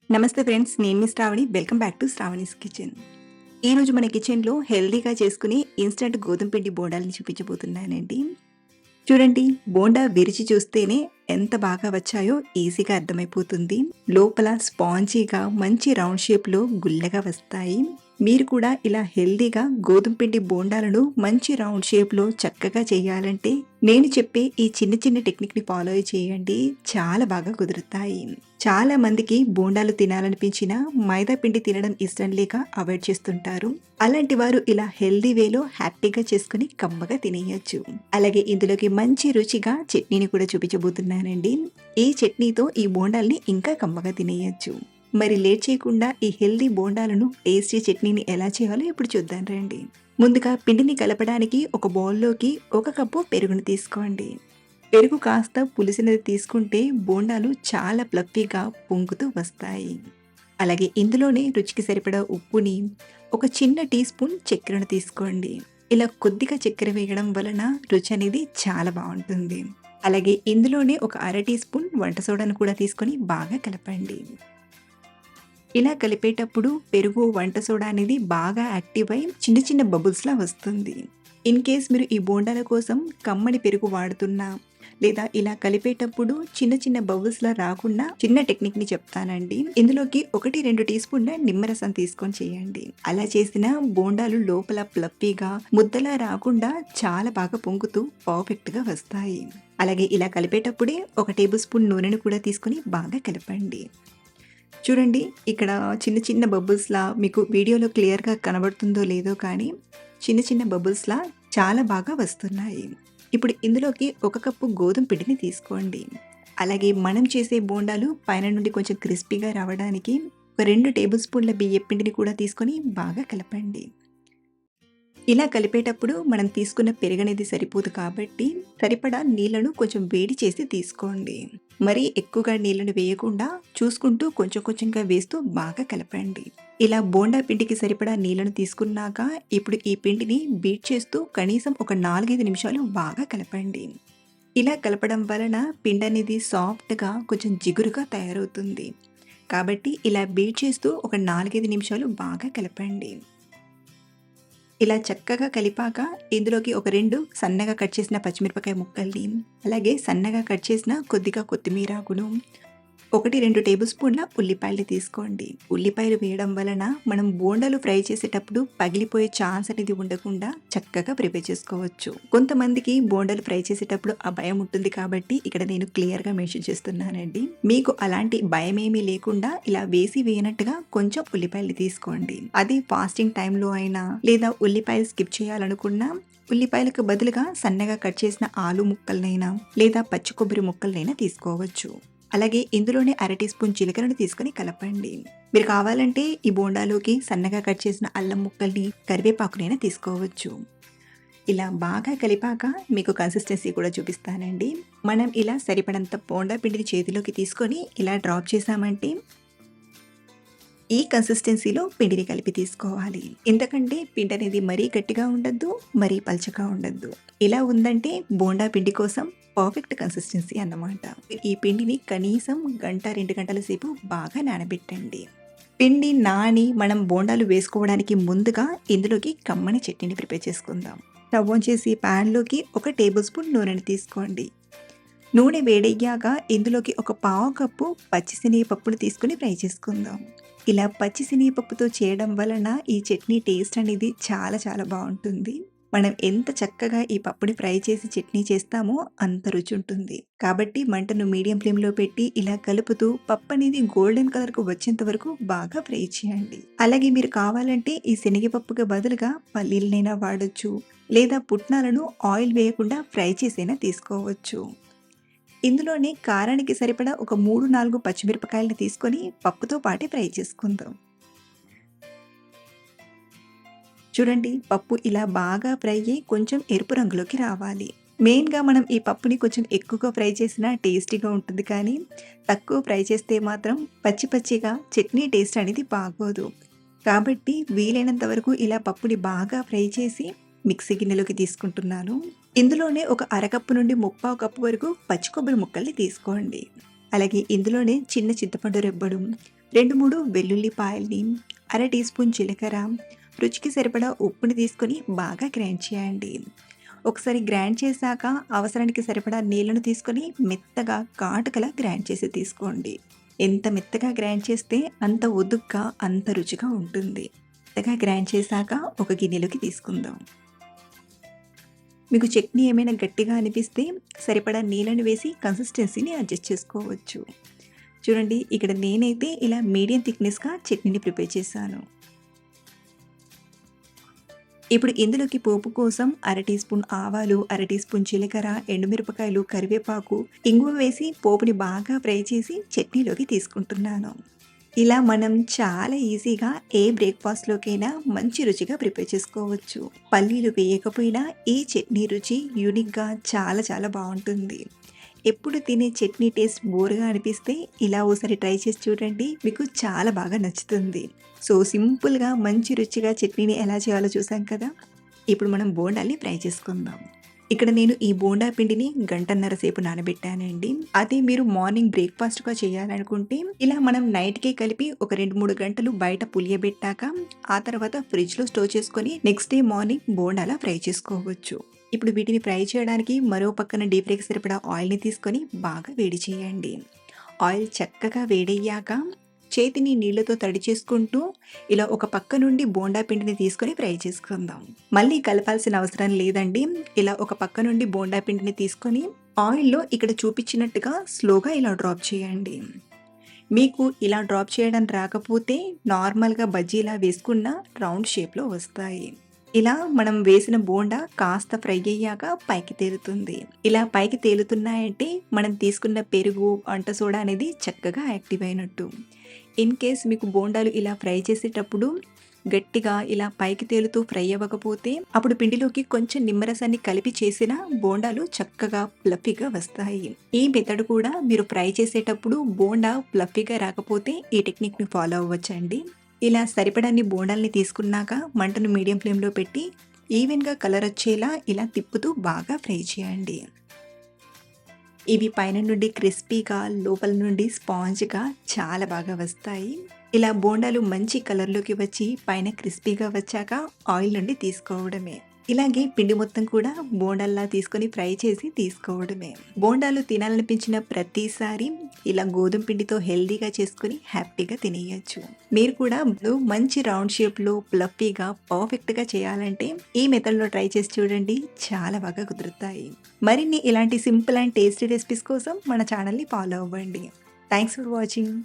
నమస్తే ఫ్రెండ్స్. నేను మీ Sravani. Welcome back to Sravani's kitchen. ఈరోజు మన కిచెన్‌లో హెల్తీగా చేసుకునే ఇన్‌స్టంట్ గోధుమ పిండి బోండాలని చూపించబోతున్నానండి. చూడండి, బోండా విరిచి చూస్తేనే ఎంత బాగా వచ్చాయో ఈజీగా అర్థమైపోతుంది. లోపల స్పాంజీగా మంచి రౌండ్ షేప్‌లో గుల్లగా వస్తాయి. మీరు కూడా ఇలా హెల్తీగా గోధుమ పిండి బోండాలను మంచి రౌండ్ షేప్‌లో చక్కగా చేయాలంటే నేను చెప్పే ఈ చిన్న చిన్న టెక్నిక్‌ని ఫాలో చేయండి. చాలా బాగా కుదురుతాయి. చాలా మందికి బోండాలు తినాలనిపించినా మైదా పిండి తినడం ఇష్టం లేక అవాయిడ్ చేస్తుంటారు. అలాంటి వారు ఇలా హెల్తీ వేలో హ్యాపీగా చేసుకుని కమ్మగా తినేయొచ్చు. అలాగే ఇందులోకి మంచి రుచిగా చట్నీని కూడా చూపించబోతున్నానండి. ఈ చట్నీతో ఈ బోండాల్ని ఇంకా కమ్మగా తినేయొచ్చు. మరి లేట్ చేయకుండా ఈ హెల్తీ బోండాలను టేస్టీ చట్నీని ఎలా చేయాలో ఇప్పుడు చూద్దాం రండి. ముందుగా పిండిని కలపడానికి ఒక బౌల్లోకి 1 కప్పు పెరుగును తీసుకోండి. పెరుగు కాస్త పులిసినది తీసుకుంటే బోండాలు చాలా ఫ్లఫీగా పొంగుతూ వస్తాయి. అలాగే ఇందులోనే రుచికి సరిపడా ఉప్పుని, ఒక చిన్న టీ స్పూన్ చక్కెరను తీసుకోండి. ఇలా కొద్దిగా చక్కెర వేయడం వలన రుచి అనేది చాలా బాగుంటుంది. అలాగే ఇందులోనే ఒక అర టీ స్పూన్ వంట సోడాను కూడా తీసుకొని బాగా కలపండి. ఇలా కలిపేటప్పుడు పెరుగు, వంట సోడా అనేది బాగా యాక్టివ్ అయి చిన్న చిన్న బబుల్స్‌లా వస్తుంది. ఇన్ కేస్ మీరు ఈ బోండాల కోసం కమ్మని పెరుగు వాడుతున్నా, లేదా ఇలా కలిపేటప్పుడు చిన్న చిన్న బబుల్స్‌లా రాకుండా చిన్న టెక్నిక్‌ని చెప్తానండి. ఇందులోకి 1, 2 టీ స్పూన్ల నిమ్మరసం తీసుకొని చేయండి. అలా చేసిన బోండాలు లోపల ఫ్లఫీగా ముద్దలా రాకుండా చాలా బాగా పొంగుతూ పర్ఫెక్ట్‌గా వస్తాయి. అలాగే ఇలా కలిపేటప్పుడే 1 టేబుల్ స్పూన్ నూనెను కూడా తీసుకొని బాగా కలపండి. చూడండి, ఇక్కడ చిన్న చిన్న బబుల్స్‌లా మీకు వీడియోలో క్లియర్‌గా కనబడుతుందో లేదో కానీ చిన్న చిన్న బబుల్స్‌లా చాలా బాగా వస్తున్నాయి. ఇప్పుడు ఇందులోకి 1 కప్పు గోధుమ పిండిని తీసుకోండి. అలాగే మనం చేసే బోండాలు పైన నుండి కొంచెం క్రిస్పీగా రావడానికి ఒక 2 టేబుల్ స్పూన్ల బియ్యపు పిండిని కూడా తీసుకొని బాగా కలపండి. ఇలా కలిపేటప్పుడు మనం తీసుకున్న పెరుగనేది సరిపోదు కాబట్టి సరిపడా నీళ్లను కొంచెం వేడి చేసి తీసుకోండి. మరీ ఎక్కువగా నీళ్లను వేయకుండా చూసుకుంటూ కొంచెం కొంచెంగా వేస్తూ బాగా కలపండి. ఇలా బోండా పిండికి సరిపడా నీళ్లను తీసుకున్నాక ఇప్పుడు ఈ పిండిని బీట్ చేస్తూ కనీసం ఒక 4-5 నిమిషాలు బాగా కలపండి. ఇలా కలపడం వలన పిండి అనేది సాఫ్ట్‌గా కొంచెం జిగురుగా తయారవుతుంది. కాబట్టి ఇలా బీట్ చేస్తూ ఒక 4-5 నిమిషాలు బాగా కలపండి. ఇలా చక్కగా కలిపాక ఇందులోకి ఒక 2 సన్నగా కట్ చేసిన పచ్చిమిరపకాయ ముక్కల్ని, అలాగే సన్నగా కట్ చేసిన కొద్దిగా కొత్తిమీర ఆకును, 1, 2 టేబుల్ స్పూన్ల ఉల్లిపాయలు తీసుకోండి. ఉల్లిపాయలు వేయడం వలన మనం బోండాలు ఫ్రై చేసేటప్పుడు పగిలిపోయే ఛాన్స్ అనేది ఉండకుండా చక్కగా ప్రిపేర్ చేసుకోవచ్చు. కొంతమందికి బోండాలు ఫ్రై చేసేటప్పుడు ఆ భయం ఉంటుంది కాబట్టి ఇక్కడ నేను క్లియర్‌గా మెన్షన్ చేస్తున్నానండి. మీకు అలాంటి భయమేమీ లేకుండా ఇలా వేసి వేయనట్టుగా కొంచెం ఉల్లిపాయలు తీసుకోండి. అది ఫాస్టింగ్ టైంలో అయినా లేదా ఉల్లిపాయలు స్కిప్ చేయాలనుకున్నా ఉల్లిపాయలకు బదులుగా సన్నగా కట్ చేసిన ఆలు ముక్కలనైనా లేదా పచ్చి కొబ్బరి ముక్కలనైనా తీసుకోవచ్చు. అలాగే ఇందులోనే అర టీ స్పూన్ జీలకర్రను తీసుకొని కలపండి. మీరు కావాలంటే ఈ బోండాలోకి సన్నగా కట్ చేసిన అల్లం ముక్కల్ని, కరివేపాకునైనా తీసుకోవచ్చు. ఇలా బాగా కలిపాక మీకు కన్సిస్టెన్సీ కూడా చూపిస్తానండి. మనం ఇలా సరిపడంత బోండా పిండిని చేతిలోకి తీసుకొని ఇలా డ్రాప్ చేసామంటే ఈ కన్సిస్టెన్సీలో పిండిని కలిపి తీసుకోవాలి. ఎందుకంటే పిండి అనేది మరీ గట్టిగా ఉండద్దు, మరీ పల్చగా ఉండద్దు. ఇలా ఉందంటే బోండా పిండి కోసం పర్ఫెక్ట్ కన్సిస్టెన్సీ అన్నమాట. ఈ పిండిని కనీసం 1-2 గంటల సేపు బాగా నానబెట్టండి. పిండి నాని మనం బోండాలు వేసుకోవడానికి ముందుగా ఇందులోకి కమ్మని చట్నీని ప్రిపేర్ చేసుకుందాం. స్టవ్ ఆన్ చేసి ప్యాన్లోకి 1 టేబుల్ స్పూన్ నూనెని తీసుకోండి. నూనె వేడయ్యాక ఇందులోకి ఒక పావు కప్పు పచ్చి శనగపప్పును తీసుకుని ఫ్రై చేసుకుందాం. ఇలా పచ్చి శనగపప్పుతో చేయడం వలన ఈ చట్నీ టేస్ట్ అనేది చాలా చాలా బాగుంటుంది. మనం ఎంత చక్కగా ఈ పప్పుని ఫ్రై చేసి చట్నీ చేస్తామో అంత రుచి ఉంటుంది. కాబట్టి మంటను మీడియం ఫ్లేమ్లో పెట్టి ఇలా కలుపుతూ పప్పు అనేది గోల్డెన్ కలర్కు వచ్చేంత వరకు బాగా ఫ్రై చేయండి. అలాగే మీరు కావాలంటే ఈ శనగపప్పుకి బదులుగా పల్లీలనైనా వాడొచ్చు, లేదా పుట్నాలను ఆయిల్ వేయకుండా ఫ్రై చేసైనా తీసుకోవచ్చు. ఇందులోనే కారానికి సరిపడా ఒక 3-4 పచ్చిమిరపకాయలను తీసుకొని పప్పుతో పాటే ఫ్రై చేసుకుందాం. చూడండి, పప్పు ఇలా బాగా ఫ్రై అయ్యి కొంచెం ఎరుపు రంగులోకి రావాలి. మెయిన్‌గా మనం ఈ పప్పుని కొంచెం ఎక్కువగా ఫ్రై చేసినా టేస్టీగా ఉంటుంది కానీ తక్కువ ఫ్రై చేస్తే మాత్రం పచ్చి పచ్చిగా చట్నీ టేస్ట్ అనేది బాగోదు. కాబట్టి వీలైనంత వరకు ఇలా పప్పుని బాగా ఫ్రై చేసి మిక్సీ గిన్నెలోకి తీసుకుంటున్నాను. ఇందులోనే ఒక అరకప్పు నుండి ముప్పావు కప్పు వరకు పచ్చి కొబ్బరి ముక్కల్ని తీసుకోండి. అలాగే ఇందులోనే చిన్న చింతపండు రెబ్బడు, 2, 3 వెల్లుల్లిపాయల్ని, అర టీ స్పూన్ జీలకర్ర, రుచికి సరిపడా ఉప్పుని తీసుకొని బాగా గ్రైండ్ చేయండి. ఒకసారి గ్రైండ్ చేశాక అవసరానికి సరిపడా నీళ్ళను తీసుకొని మెత్తగా ఘాటుకలా గ్రైండ్ చేసి తీసుకోండి. ఎంత మెత్తగా గ్రైండ్ చేస్తే అంత ఒదుగ్గా, అంత రుచిగా ఉంటుంది. మెత్తగా గ్రైండ్ చేశాక ఒక గిన్నెలోకి తీసుకుందాం. మీకు చట్నీ ఏమైనా గట్టిగా అనిపిస్తే సరిపడా నీళ్ళని వేసి కన్సిస్టెన్సీని అడ్జస్ట్ చేసుకోవచ్చు. చూడండి, ఇక్కడ నేనైతే ఇలా మీడియం థిక్‌నెస్‌గా చట్నీని ప్రిపేర్ చేశాను. ఇప్పుడు ఇందులోకి పోపు కోసం అర టీ స్పూన్ ఆవాలు, అర టీ స్పూన్ జీలకర్ర, ఎండుమిరపకాయలు, కరివేపాకు, ఇంగువ వేసి పోపుని బాగా ఫ్రై చేసి చట్నీలోకి తీసుకుంటున్నాను. ఇలా మనం చాలా ఈజీగా ఏ బ్రేక్‌ఫాస్ట్‌లోకైనా మంచి రుచిగా ప్రిపేర్ చేసుకోవచ్చు. పల్లీలు వేయకపోయినా ఈ చట్నీ రుచి యూనిక్‌గా చాలా చాలా బావుంటుంది. ఎప్పుడు తినే చట్నీ టేస్ట్ బోర్‌గా అనిపిస్తే ఇలా ఓసారి ట్రై చేసి చూడండి. మీకు చాలా బాగా నచ్చుతుంది. సో, సింపుల్‌గా మంచి రుచిగా చట్నీని ఎలా చేయాలో చూసాం కదా! ఇప్పుడు మనం బోండాల్ని ఫ్రై చేసుకుందాం. ఇక్కడ నేను ఈ బోండా పిండిని గంటన్నర సేపు నానబెట్టానండి. అదే మీరు మార్నింగ్ బ్రేక్‌ఫాస్ట్‌గా చేయాలనుకుంటే ఇలా మనం నైట్‌కే కలిపి ఒక 2, 3 గంటలు బయట పులియబెట్టాక ఆ తర్వాత ఫ్రిడ్జ్‌లో స్టోర్ చేసుకొని నెక్స్ట్ డే మార్నింగ్ బోండాలా ఫ్రై చేసుకోవచ్చు. ఇప్పుడు వీటిని ఫ్రై చేయడానికి మరో పక్కన డీప్ ఫ్రైకి సరిపడా ఆయిల్‌ని తీసుకొని బాగా వేడి చేయండి. ఆయిల్ చక్కగా వేడయ్యాక చేతిని నీళ్ళతో తడి చేసుకుంటూ ఇలా ఒక పక్క నుండి బోండా పిండిని తీసుకొని ఫ్రై చేసుకుందాం. మళ్ళీ కలపాల్సిన అవసరం లేదండి. ఇలా ఒక పక్క నుండి బోండా పిండిని తీసుకొని ఆయిల్‌లో ఇక్కడ చూపించినట్టుగా స్లోగా ఇలా డ్రాప్ చేయండి. మీకు ఇలా డ్రాప్ చేయడం రాకపోతే నార్మల్‌గా బజ్జీలా వేసుకున్న రౌండ్ షేప్‌లో వస్తాయి. ఇలా మనం వేసిన బోండా కాస్త ఫ్రై అయ్యాక పైకి తేలుతుంది. ఇలా పైకి తేలుతున్నాయంటే మనం తీసుకున్న పెరుగు, వంట సోడా అనేది చక్కగా యాక్టివ్ అయినట్టు. ఇన్ కేస్ మీకు బోండాలు ఇలా ఫ్రై చేసేటప్పుడు గట్టిగా ఇలా పైకి తేలుతూ ఫ్రై అవ్వకపోతే అప్పుడు పిండిలోకి కొంచెం నిమ్మరసాన్ని కలిపి చేసిన బోండాలు చక్కగా ఫ్లఫీగా వస్తాయి. ఈ మెథడ్ కూడా మీరు ఫ్రై చేసేటప్పుడు బోండా ఫ్లఫీగా రాకపోతే ఈ టెక్నిక్‌ని ఫాలో అవ్వచ్చండి. ఇలా సరిపడన్ని బోండాల్ని తీసుకున్నాక మంటను మీడియం ఫ్లేమ్‌లో పెట్టి ఈవెన్‌గా కలర్ వచ్చేలా ఇలా తిప్పుతూ బాగా ఫ్రై చేయండి. ఇవి పైన నుండి క్రిస్పీగా, లోపల నుండి స్పాంజ్‌గా చాలా బాగా వస్తాయి. ఇలా బోండాలు మంచి కలర్‌లోకి వచ్చి పైన క్రిస్పీగా వచ్చాక ఆయిల్ నుండి తీసుకోవడమే. ఇలాగే పిండి మొత్తం కూడా బోండాల్లా తీసుకొని ఫ్రై చేసి తీసుకోవడమే. బోండాలు తినాలనిపించిన ప్రతిసారి ఇలా గోధుమ పిండితో హెల్తీగా చేసుకొని హ్యాపీగా తినేయొచ్చు. మీరు కూడా మంచి రౌండ్ షేప్‌లో ఫ్లఫీగా, పర్ఫెక్ట్‌గా చేయాలంటే ఈ మెథడ్‌లో ట్రై చేసి చూడండి. చాలా బాగా కుదురుతాయి. మరిన్ని ఇలాంటి సింపుల్ అండ్ టేస్టీ రెసిపీస్ కోసం మన ఛానల్‌ని ఫాలో అవ్వండి. Thanks for watching.